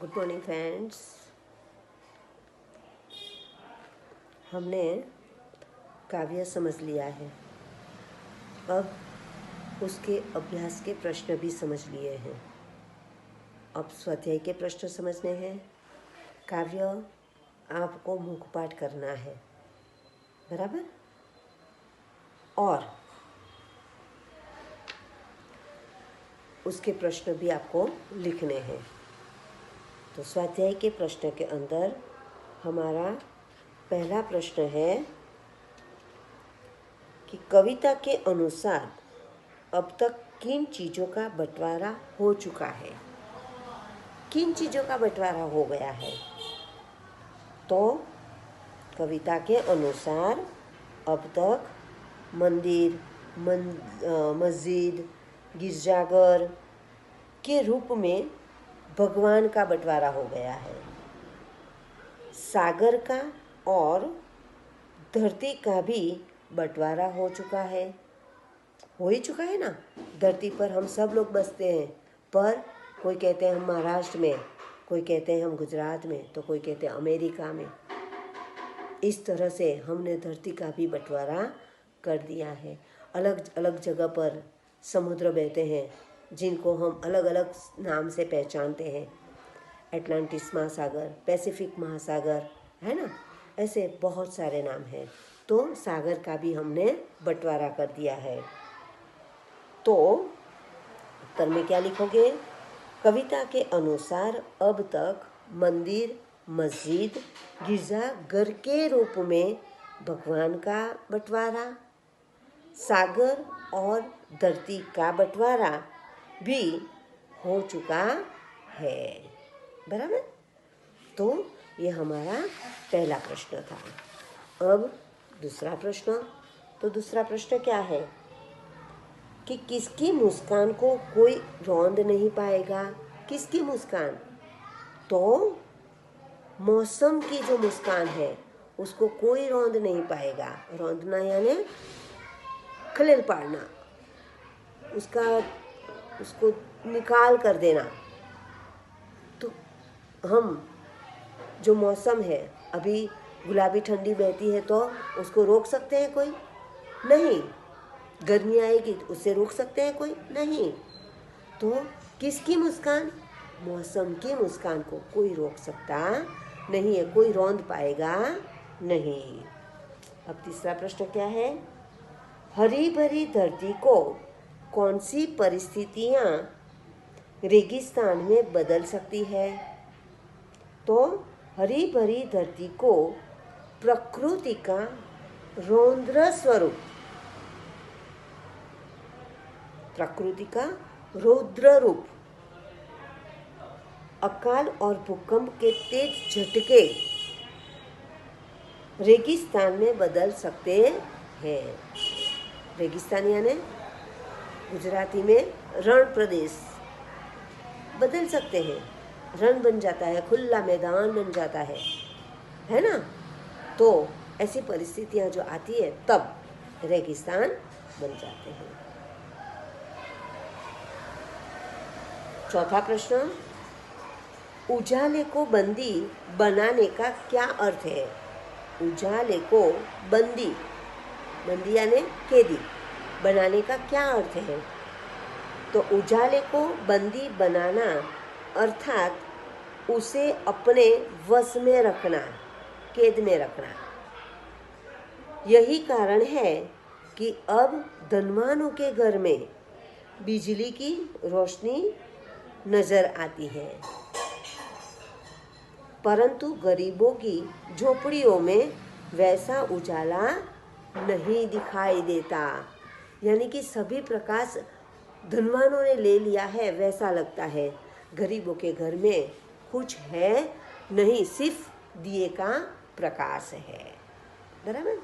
Good morning friends. हमने काव्य समझ लिया है। अब उसके अभ्यास के प्रश्न भी समझ लिए हैं। अब स्वाध्याय के प्रश्न समझने हैं। काव्य आपको मुखपाठ करना है, बराबर। और उसके प्रश्न भी आपको लिखने हैं। तो स्वाध्याय के प्रश्न के अंदर हमारा पहला प्रश्न है कि कविता के अनुसार अब तक किन चीज़ों का बंटवारा हो चुका है। किन चीज़ों का बंटवारा हो गया है? तो कविता के अनुसार अब तक मंदिर, मस्जिद, गिरजाघर के रूप में भगवान का बंटवारा हो गया है। सागर का और धरती का भी बंटवारा हो चुका है। हो ही चुका है ना। धरती पर हम सब लोग बसते हैं, पर कोई कहते हैं हम महाराष्ट्र में, कोई कहते हैं हम गुजरात में, तो कोई कहते हैं अमेरिका में। इस तरह से हमने धरती का भी बंटवारा कर दिया है। अलग अलग जगह पर समुद्र बहते हैं, जिनको हम अलग अलग नाम से पहचानते हैं। अटलांटिस महासागर, पैसिफिक महासागर, है ना। ऐसे बहुत सारे नाम हैं। तो सागर का भी हमने बंटवारा कर दिया है। तो उत्तर में क्या लिखोगे? कविता के अनुसार अब तक मंदिर, मस्जिद, गिरजाघर के रूप में भगवान का बंटवारा, सागर और धरती का बंटवारा भी हो चुका है, बराबर। तो ये हमारा पहला प्रश्न था। अब दूसरा प्रश्न। तो दूसरा प्रश्न क्या है कि किसकी मुस्कान को कोई रौंद नहीं पाएगा? किसकी मुस्कान? तो मौसम की जो मुस्कान है उसको कोई रौंद नहीं पाएगा। रौंदना यानी खलेल पाड़ना, उसको निकाल कर देना। तो हम जो मौसम है, अभी गुलाबी ठंडी बहती है तो उसको रोक सकते हैं कोई? नहीं। गर्मी आएगी तो उससे रोक सकते हैं कोई? नहीं। तो किसकी मुस्कान? मौसम की मुस्कान को कोई रोक सकता नहीं है, कोई रौंद पाएगा नहीं। अब तीसरा प्रश्न क्या है? हरी भरी धरती को कौन सी परिस्थितियां रेगिस्तान में बदल सकती है? तो हरी भरी धरती को प्रकृति का रौद्र स्वरूप, प्रकृति का रौद्र रूप, अकाल और भूकंप के तेज झटके रेगिस्तान में बदल सकते हैं। रेगिस्तान यानी गुजराती में रण प्रदेश बदल सकते हैं। रण बन जाता है, खुला मैदान बन जाता है ना। तो ऐसी परिस्थितियां जो आती है तब रेगिस्तान बन जाते हैं। चौथा प्रश्न, उजाले को बंदी बनाने का क्या अर्थ है? उजाले को बंदी, बंदी यानी कैदी, बनाने का क्या अर्थ है? तो उजाले को बंदी बनाना अर्थात उसे अपने वश में रखना, कैद में रखना। यही कारण है कि अब धनवानों के घर में बिजली की रोशनी नजर आती है, परंतु गरीबों की झोपड़ियों में वैसा उजाला नहीं दिखाई देता। यानी कि सभी प्रकाश धनवानों ने ले लिया है, वैसा लगता है। गरीबों के घर में कुछ है नहीं, सिर्फ दिए का प्रकाश है, बराबर।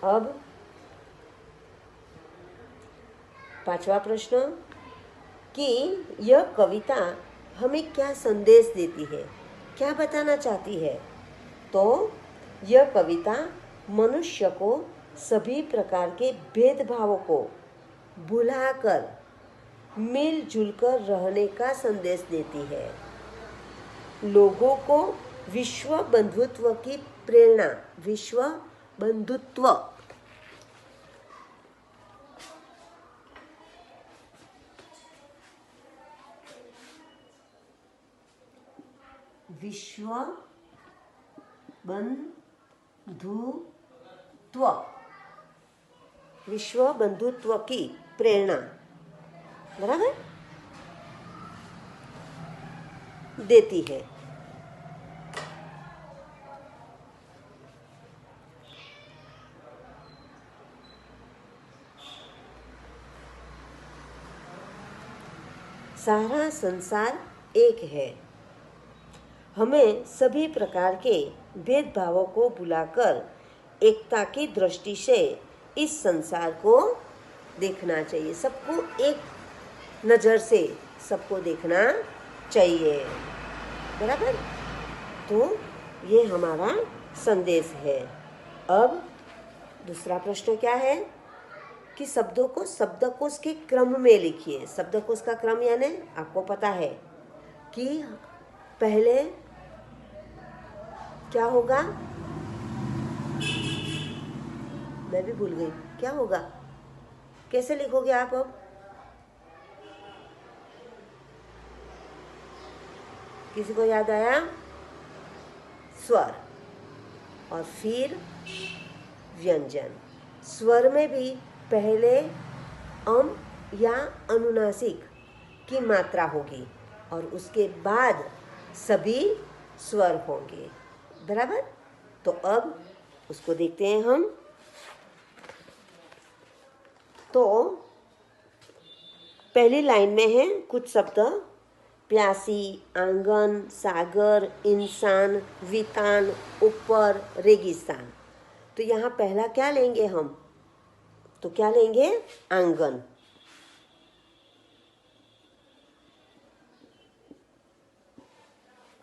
अब पांचवा प्रश्न कि यह कविता हमें क्या संदेश देती है, क्या बताना चाहती है? तो यह कविता मनुष्य को सभी प्रकार के भेदभावों को भुलाकर मिलजुल कर रहने का संदेश देती है। लोगों को विश्व बंधुत्व की प्रेरणा, विश्व बंधुत्व, विश्व बंधुत्व, विश्व बंधुत्व की प्रेरणा, बराबर, देती है। सारा संसार एक है। हमें सभी प्रकार के भेदभावों को भुलाकर एकता की दृष्टि से इस संसार को देखना चाहिए। सबको एक नज़र से सबको देखना चाहिए, बराबर। तो ये हमारा संदेश है। अब दूसरा प्रश्न क्या है कि शब्दों को शब्दकोश के क्रम में लिखिए। शब्दकोश का क्रम यानी आपको पता है कि पहले क्या होगा, मैं भी भूल गई, क्या होगा, कैसे लिखोगे आप? अब किसी को याद आया? स्वर और फिर व्यंजन। स्वर में भी पहले अम या अनुनासिक की मात्रा होगी और उसके बाद सभी स्वर होंगे, बराबर। तो अब उसको देखते हैं हम। तो पहली लाइन में है कुछ शब्द, प्यासी, आंगन, सागर, इंसान, वितान, ऊपर, रेगिस्तान। तो यहाँ पहला क्या लेंगे हम? तो क्या लेंगे? आंगन।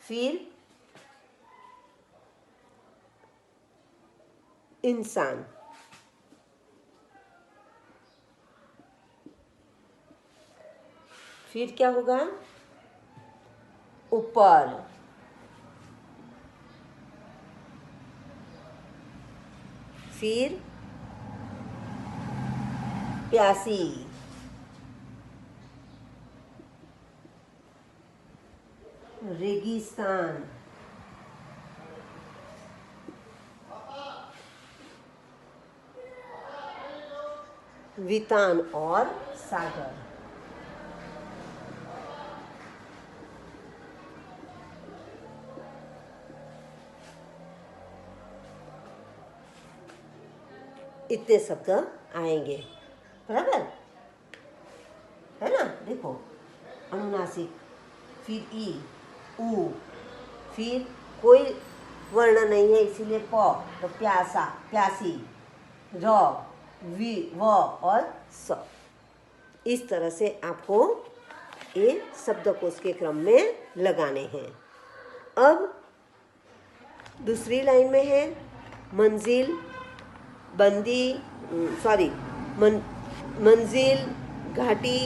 फिर इंसान, फिर क्या होगा? ऊपर, फिर प्यासी, रेगिस्तान, वितान और सागर। इतने शब्द आएंगे, बराबर है ना। देखो, अनुनासिक, फिर ई, ऊ, फिर कोई वर्ण नहीं है इसीलिए प, तो प्यासा, प्यासी, र, वी, व और स। इस तरह से आपको ये शब्दकोश के क्रम में लगाने हैं। अब दूसरी लाइन में है मंजिल, बंदी, मंजिल, घाटी,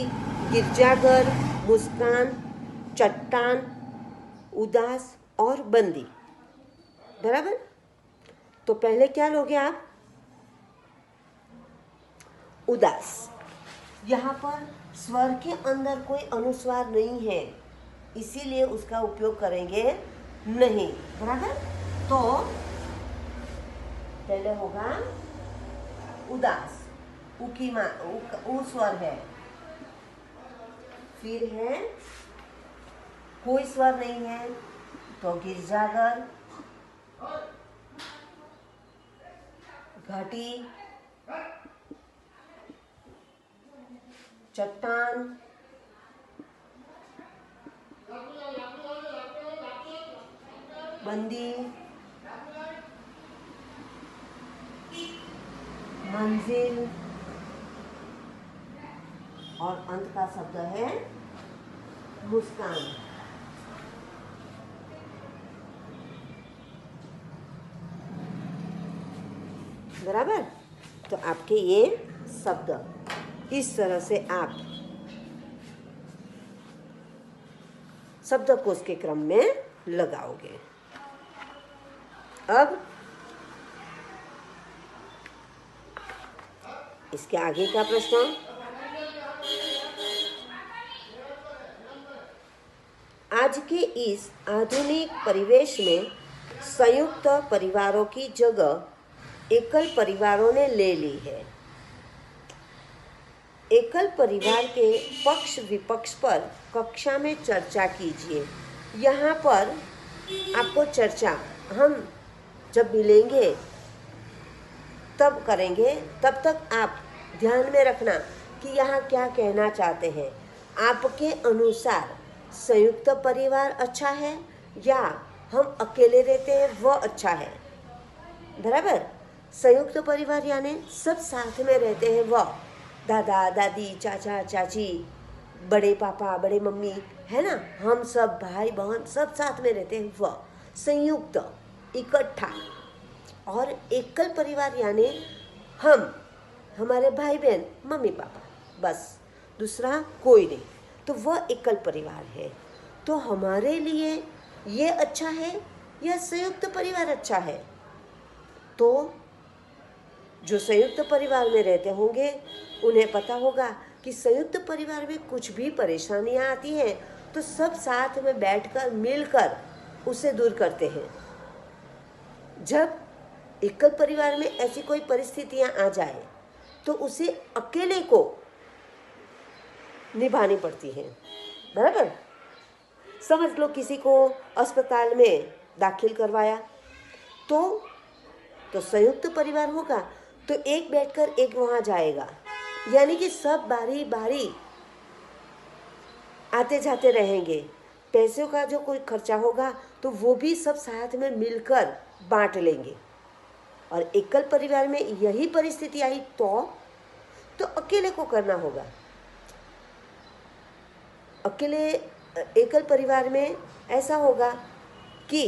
गिरजाघर, मुस्कान, चट्टान, उदास और बंदी, बराबर। तो पहले क्या लोगे आप? उदास। यहाँ पर स्वर के अंदर कोई अनुस्वार नहीं है, इसीलिए उसका उपयोग करेंगे नहीं, बराबर। तो पहले होगा उदास, उ की उ स्वर है, फिर है कोई स्वर नहीं है तो गिरजाघर, घाटी, चट्टान, बंदी, मंजिल और अंत का शब्द है मुस्कान। बराबर। तो आपके ये शब्द इस तरह से आप शब्दकोश के क्रम में लगाओगे। अब इसके आगे का प्रश्न, आज के इस आधुनिक परिवेश में संयुक्त परिवारों की जगह एकल परिवारों ने ले ली है। एकल परिवार के पक्ष विपक्ष पर कक्षा में चर्चा कीजिए। यहाँ पर आपको चर्चा हम जब मिलेंगे तब करेंगे, तब तक आप ध्यान में रखना कि यहाँ क्या कहना चाहते हैं। आपके अनुसार संयुक्त परिवार अच्छा है या हम अकेले रहते हैं वह अच्छा है? बराबर। संयुक्त परिवार यानी सब साथ में रहते हैं, वह दादा दादी चाचा चाची बड़े पापा बड़े मम्मी है ना, हम सब भाई बहन सब साथ में रहते हैं, वह संयुक्त इकट्ठा। और एकल परिवार यानी हम हमारे भाई बहन मम्मी पापा बस, दूसरा कोई नहीं, तो वह एकल परिवार है। तो हमारे लिए ये अच्छा है या संयुक्त परिवार अच्छा है? तो जो संयुक्त परिवार में रहते होंगे उन्हें पता होगा कि संयुक्त परिवार में कुछ भी परेशानियां आती हैं तो सब साथ में बैठकर मिलकर उसे दूर करते हैं। जब एकल परिवार में ऐसी कोई परिस्थितियां आ जाए तो उसे अकेले को निभानी पड़ती है। बराबर। समझ लो किसी को अस्पताल में दाखिल करवाया तो संयुक्त परिवार होगा तो एक बैठकर एक वहां जाएगा, यानी कि सब बारी बारी आते जाते रहेंगे। पैसों का जो कोई खर्चा होगा तो वो भी सब साथ में मिलकर बांट लेंगे। और एकल परिवार में यही परिस्थिति आई तो अकेले को करना होगा। अकेले एकल परिवार में ऐसा होगा कि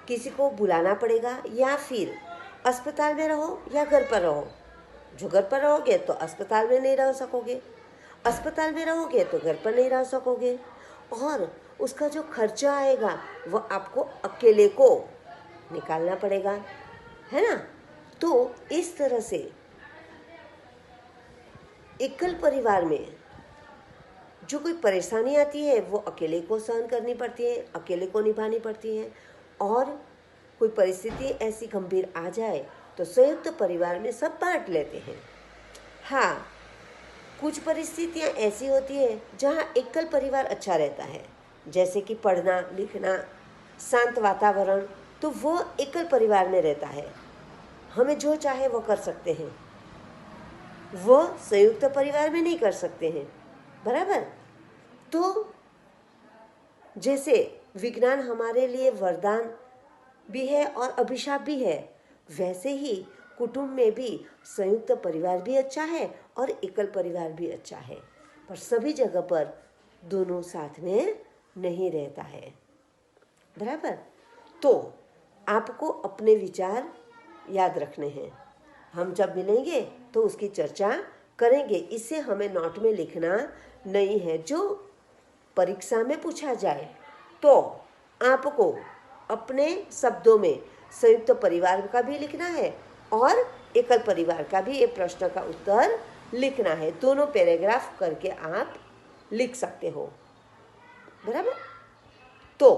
किसी को बुलाना पड़ेगा, या फिर अस्पताल में रहो या घर पर रहो। जो घर पर रहोगे तो अस्पताल में नहीं रह सकोगे, अस्पताल में रहोगे तो घर पर नहीं रह सकोगे, और उसका जो खर्चा आएगा वो आपको अकेले को निकालना पड़ेगा, है ना। तो इस तरह से एकल परिवार में जो कोई परेशानी आती है वो अकेले को सहन करनी पड़ती है, अकेले को निभानी पड़ती है। और कोई परिस्थिति ऐसी गंभीर आ जाए तो संयुक्त परिवार में सब बांट लेते हैं। हाँ, कुछ परिस्थितियाँ ऐसी होती है जहाँ एकल परिवार अच्छा रहता है, जैसे कि पढ़ना लिखना, शांत वातावरण, तो वो एकल परिवार में रहता है। हमें जो चाहे वो कर सकते हैं, वो संयुक्त परिवार में नहीं कर सकते हैं। बराबर। तो जैसे विज्ञान हमारे लिए वरदान भी है और अभिशाप भी है, वैसे ही कुटुंब में भी संयुक्त परिवार भी अच्छा है और एकल परिवार भी अच्छा है, पर सभी जगह पर दोनों साथ में नहीं रहता है। बराबर। तो आपको अपने विचार याद रखने हैं। हम जब मिलेंगे तो उसकी चर्चा करेंगे। इसे हमें नोट में लिखना नहीं है। जो परीक्षा में पूछा जाए तो आपको अपने शब्दों में संयुक्त परिवार का भी लिखना है और एकल परिवार का भी एक प्रश्न का उत्तर लिखना है। दोनों पैराग्राफ करके आप लिख सकते हो। बराबर। तो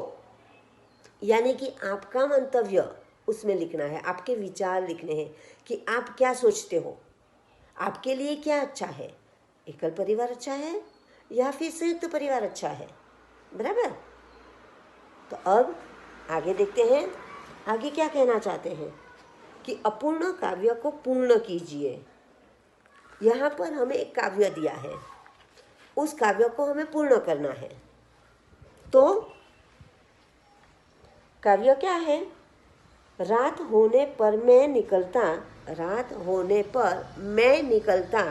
यानी कि आपका मंतव्य उसमें लिखना है, आपके विचार लिखने हैं कि आप क्या सोचते हो, आपके लिए क्या अच्छा है, एकल परिवार अच्छा है या फिर संयुक्त परिवार अच्छा है। बराबर। तो अब आगे देखते हैं, आगे क्या कहना चाहते हैं कि अपूर्ण काव्य को पूर्ण कीजिए। यहाँ पर हमें एक काव्य दिया है, उस काव्य को हमें पूर्ण करना है। तो काव्य क्या है? रात होने पर मैं निकलता, रात होने पर मैं निकलता,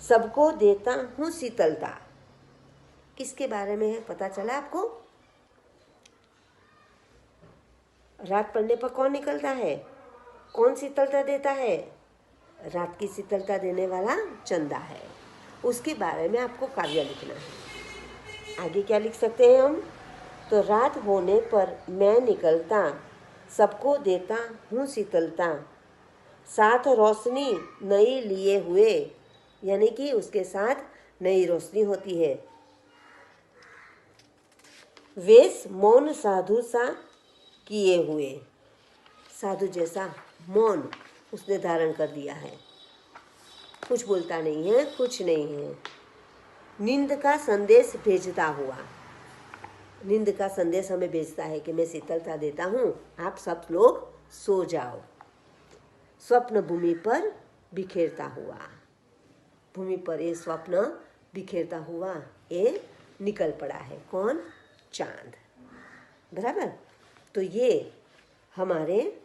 सबको देता हूँ शीतलता। किसके बारे में है पता चला आपको? रात पड़ने पर कौन निकलता है, कौन शीतलता देता है? रात की शीतलता देने वाला चंदा है। उसके बारे में आपको काव्य लिखना है। आगे क्या लिख सकते हैं हम? तो रात होने पर मैं निकलता, सबको देता हूँ शीतलता, साथ रोशनी नई लिए हुए, यानी कि उसके साथ नई रोशनी होती है। वेश मौन साधु सा किए हुए, साधु जैसा मौन उसने धारण कर दिया है, कुछ बोलता नहीं है, कुछ नहीं है। नींद का संदेश भेजता हुआ, नींद का संदेश हमें भेजता है कि मैं शीतलता देता हूँ, आप सब लोग सो जाओ। स्वप्न भूमि पर बिखेरता हुआ, भूमि पर ये स्वप्न बिखेरता हुआ ये निकल पड़ा है। कौन? चांद। बराबर। तो ये हमारे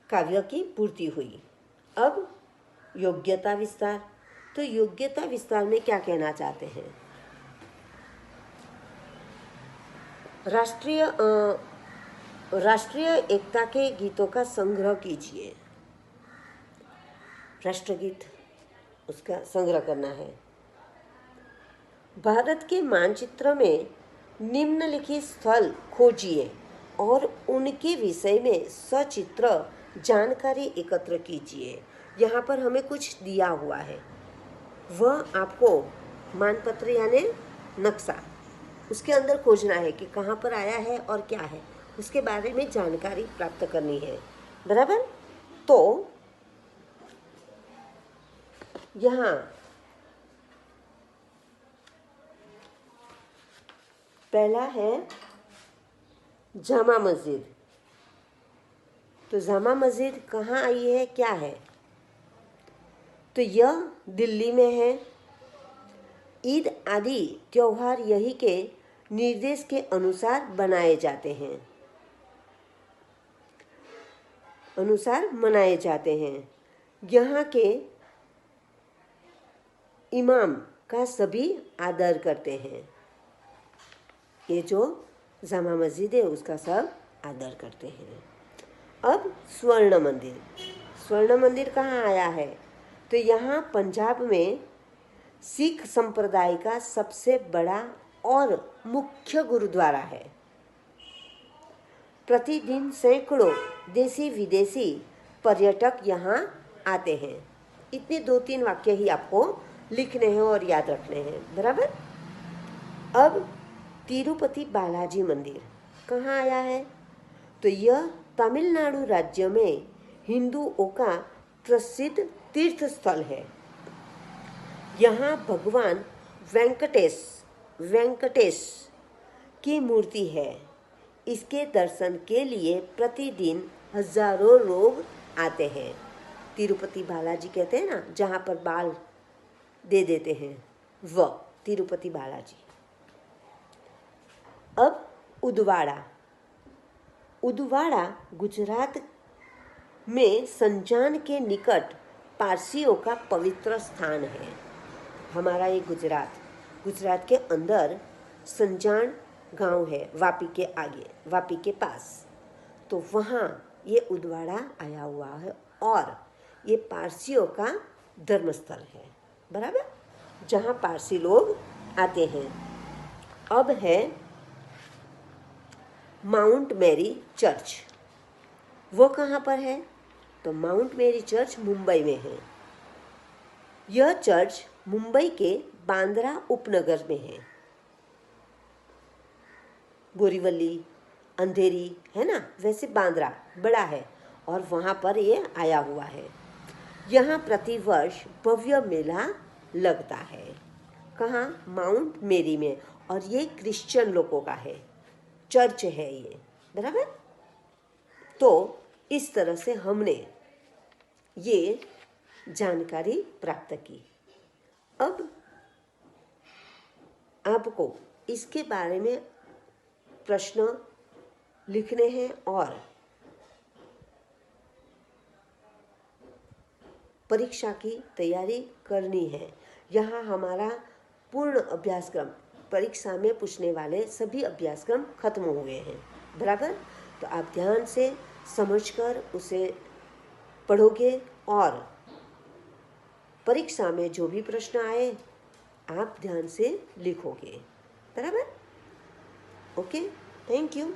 काव्य की पूर्ति हुई। अब योग्यता विस्तार। तो योग्यता विस्तार में क्या कहना चाहते हैं? राष्ट्रीय एकता के गीतों का संग्रह कीजिए। राष्ट्रगीत उसका संग्रह करना है। भारत के मानचित्र में निम्नलिखित स्थल खोजिए और उनके विषय में सचित्र जानकारी एकत्र कीजिए। यहाँ पर हमें कुछ दिया हुआ है, वह आपको मानपत्र यानी नक्शा, उसके अंदर खोजना है कि कहाँ पर आया है और क्या है, उसके बारे में जानकारी प्राप्त करनी है। बराबर। तो यहाँ पहला है जामा मस्जिद। तो जामा मस्जिद कहाँ आई है, क्या है? तो यह दिल्ली में है। ईद आदि त्योहार यही के निर्देश के अनुसार बनाए जाते हैं, अनुसार मनाए जाते हैं। यहाँ के इमाम का सभी आदर करते हैं। ये जो जामा मस्जिद है उसका सब आदर करते हैं। अब स्वर्ण मंदिर। स्वर्ण मंदिर कहाँ आया है? तो यहाँ पंजाब में सिख संप्रदाय का सबसे बड़ा और मुख्य गुरुद्वारा है। प्रतिदिन सैकड़ों देसी विदेशी पर्यटक यहाँ आते हैं। इतने 2-3 वाक्य ही आपको लिखने हैं और याद रखने हैं। बराबर। अब तिरुपति बालाजी मंदिर कहाँ आया है? तो यह तमिलनाडु राज्य में हिंदुओं का प्रसिद्ध तीर्थ स्थल है। यहाँ भगवान वेंकटेश की मूर्ति है। इसके दर्शन के लिए प्रतिदिन हजारों लोग आते हैं। तिरुपति बालाजी कहते हैं ना, जहाँ पर बाल दे देते हैं, वह तिरुपति बालाजी। अब उदवाड़ा। उदवाड़ा गुजरात में संजान के निकट पारसियों का पवित्र स्थान है। हमारा ये गुजरात के अंदर संजान गांव है, वापी के आगे, वापी के पास। तो वहाँ ये उदवाड़ा आया हुआ है और ये पारसियों का धर्मस्थल है। बराबर, जहाँ पारसी लोग आते हैं। अब है माउंट मैरी चर्च। वो कहाँ पर है? तो माउंट मैरी चर्च मुंबई में है। यह चर्च मुंबई के बांद्रा उपनगर में है। बोरीवली, अंधेरी है ना, वैसे बांद्रा बड़ा है और वहाँ पर ये आया हुआ है। यहाँ प्रतिवर्ष भव्य मेला लगता है। कहाँ? माउंट मैरी में। और ये क्रिश्चियन लोगों का है, चर्च है ये। बराबर। तो इस तरह से हमने ये जानकारी प्राप्त की। अब आपको इसके बारे में प्रश्न लिखने हैं और परीक्षा की तैयारी करनी है। यहाँ हमारा पूर्ण अभ्यासक्रम, परीक्षा में पूछने वाले सभी अभ्यासक्रम खत्म हुए हैं। बराबर। तो आप ध्यान से समझकर उसे पढ़ोगे और परीक्षा में जो भी प्रश्न आए आप ध्यान से लिखोगे, बराबर? Okay, thank you.